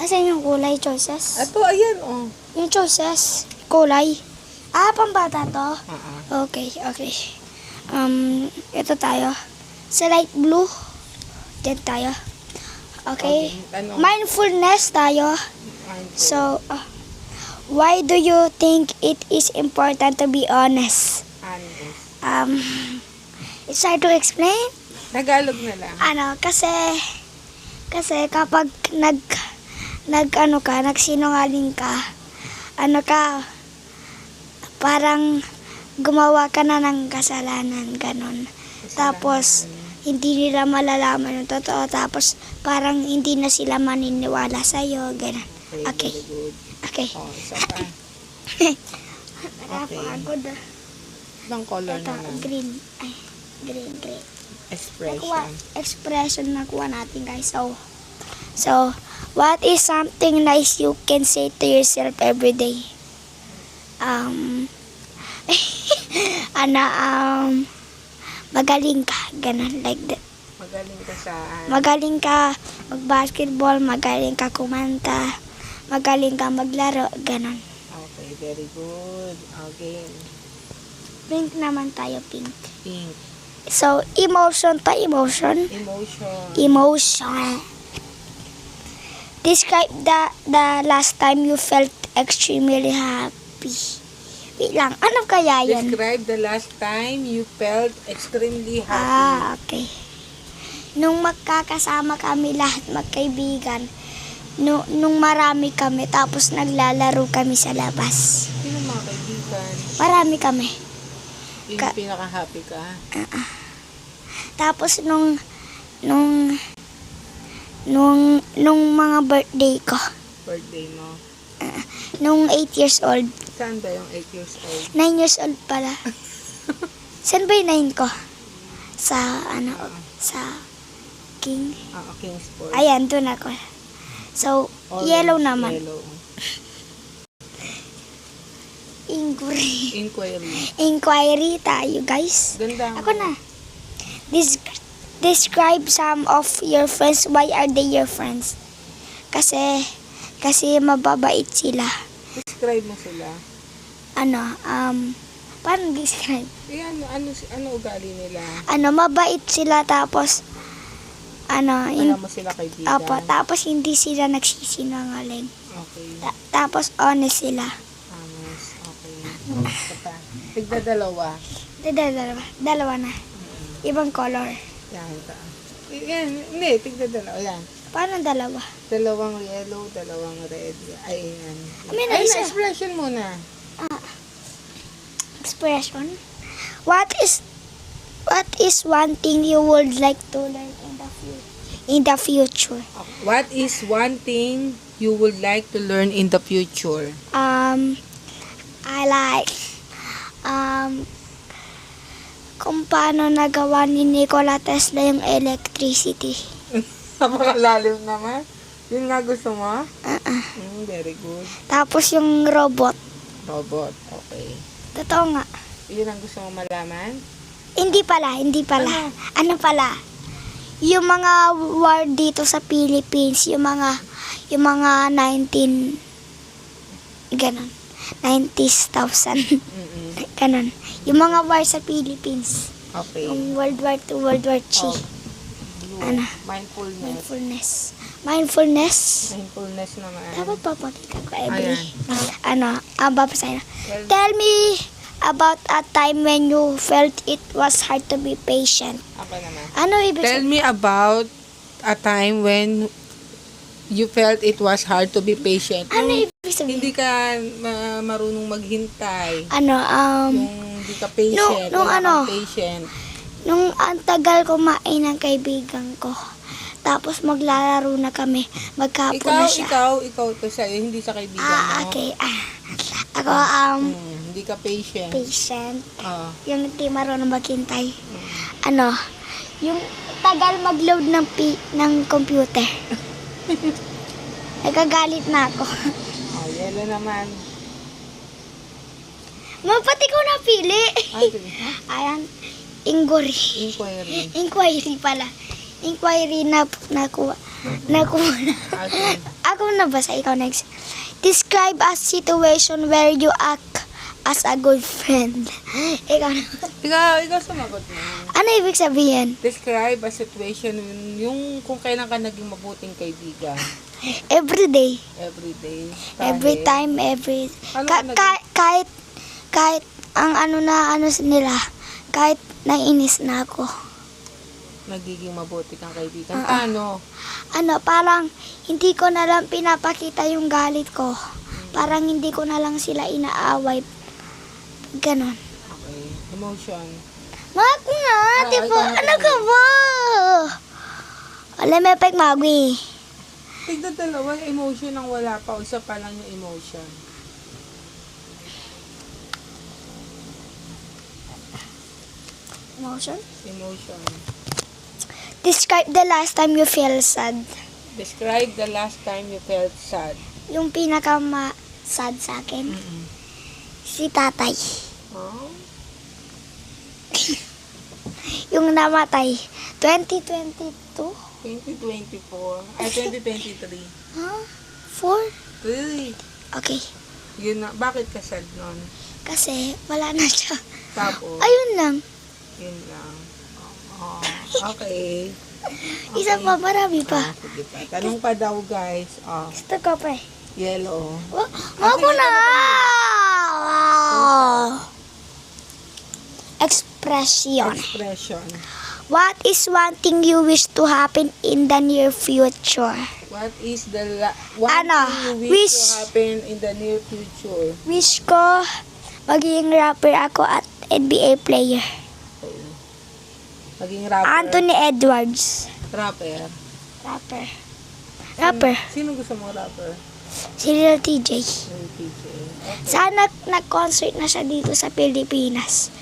Asan yung kulay choices? Ito, ayan, oh. Yung choices. Kulay. Pambata to? Okay. Ito tayo. Sa light blue. Diyan tayo. Okay. Ano? Mindfulness tayo. So, why do you think it is important to be honest? It's hard to explain. Tagalog na lang. Kasi kapag nagsinungaling ka, parang gumawa ka na ng kasalanan, ganon. Tapos, hindi nila malalaman yung totoo, tapos parang hindi na sila maniniwala sa'yo, ganon. Okay. Very good. Okay. Oh, isa pa. Nakapagod. Ibang color Ito, na lang. green. Green. Expression. Expression nakuha natin, guys. So, what is something nice you can say to yourself every day? Magaling ka, ganun, like that. Magaling ka saan? Magaling ka mag-basketball, magaling ka kumanta, magaling ka maglaro, ganun. Okay, very good. Okay. Pink naman tayo, pink. Pink. So, emotion. Emotion. Emotion. Describe the last time you felt extremely happy. Wait lang, ano kaya yan? Describe the last time you felt extremely happy. Okay. Nung magkakasama kami lahat magkaibigan, nung marami kami, tapos naglalaro kami sa labas. Sino mga kaibigan? Marami kami. Yung pinaka-happy ka? Tapos nung mga birthday ko, Birthday mo? nung 8 years old, Saan ba yung 8 years old? 9 years old pala. Saan ba yung 9 ko? Sa King. Kingsport. Ayan, doon ako. So, Orange, yellow naman. Yellow. Inquiry tayo, guys. Ganda. Ako na. Describe some of your friends. Why are they your friends? Kasi mababait sila. Describe mo sila. Paano describe? Ano ugali nila? Mabait sila, tapos Wala mo sila kaibigan? tapos hindi sila nagsisinungaling. Okay. Tapos honest sila. Honest. Okay. Ito pa. Tigda-dalawa. Dalawa na. Ibang color. Yan. Yan. Hindi. Tigda-dalawa. Yan. Paano dalawa? Dalawang yellow, dalawang red. Ay, yan. May Ay, isa. expression muna. Expression. What is one thing you would like to learn in the future? What is one thing you would like to learn in the future? I like kung paano nagawa ni Nikola Tesla yung electricity. Napakalalim naman. Yun nga gusto mo? Very good. Tapos yung robot. Robot. Okay. Totoo nga. Yun ang gusto mo malaman? Hindi pala. Ano pala? Yung mga war dito sa Philippines, yung mga 90s, 1000. Ganon. Yung mga war sa Philippines. Okay. Yung World War II, World War III. Blue. Mindfulness. Mindfulness. Mindfulness naman. Dapat papakita ko every. Ayan. Babasahin na. Tell me about a time when you felt it was hard to be patient. Ako naman. Ano ibig Tell sabihin? me about a time when you felt it was hard to be patient. Ano Yung ibig sabihin? hindi ka marunong maghintay. Yung Hindi ka patient. Wala kang patient. nung ang tagal kumain ng kaibigan ko. Tapos maglalaro na kami. Magkapo na siya. Ikaw to sa'yo, hindi sa kaibigan mo. Okay. Ako, Hindi ka patient. patient. Oo. Yung hindi marunong maghintay. Yung tagal mag-load ng computer. Nagagalit na ako. Yellow naman. Pati ko napili. Ayan. Inquiry. Inquiry Inquiry pala. Inquiry na nakuha. Okay. Ako nabasa, ikaw next. Describe a situation where you act as a good friend. Ikaw na. Ikaw sumagot mo. Ano ibig sabihin? Describe a situation yung kung kailan ka naging mabuting kaibigan. Every day. Every day. Every time, every... Ano Ka- ka ka- kahit ang nila, kahit nainis na ako. nagiging mabuti kang kaibigan. Paano? Parang hindi ko na lang pinapakita yung galit ko. Parang hindi ko na lang sila inaaway. Ganon. Okay. Emotion. Mak nga, tipo, ikaw na ano ka ba? Alam mo, pek magwi. Tignan dalawa, emotion ang wala pa. Isa pa lang yung emotion. Emotion? Emotion. Describe the last time you feel sad. Describe the last time you felt sad. Yung pinaka-sad sa akin, si tatay. Oh? Yung namatay, 2022? 2024. Ay, 2023. Huh? 4? Really? Okay. Yun na. Bakit ka sad nun? Kasi wala na siya. Tapos? Ayun lang. Yun lang. Oh, okay. Isa pa, marami pa. Sige pa. Tanong pa daw, guys. Oh, Gusto ko pa eh. yellow. Ako na! Expression. Expression. What is one thing you wish to happen in the near future? What is the one Ano? thing you wish Wish. to happen in the near future? Wish ko maging rapper ako at NBA player. Okay. Maging rapper. Anthony Edwards. Rapper. Rapper. Sino gusto mo rapper? Si Lil TJ. Yung teacher. Okay. Sana nag-concert na siya dito sa Pilipinas.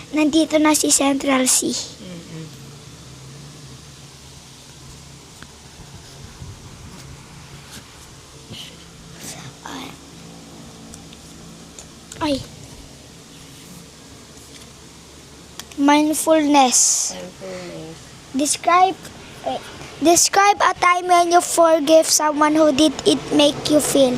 Nandito na si Central C. Mm-mm. Ay. Mindfulness. Mindfulness. Describe a time when you forgive someone who did it make you feel.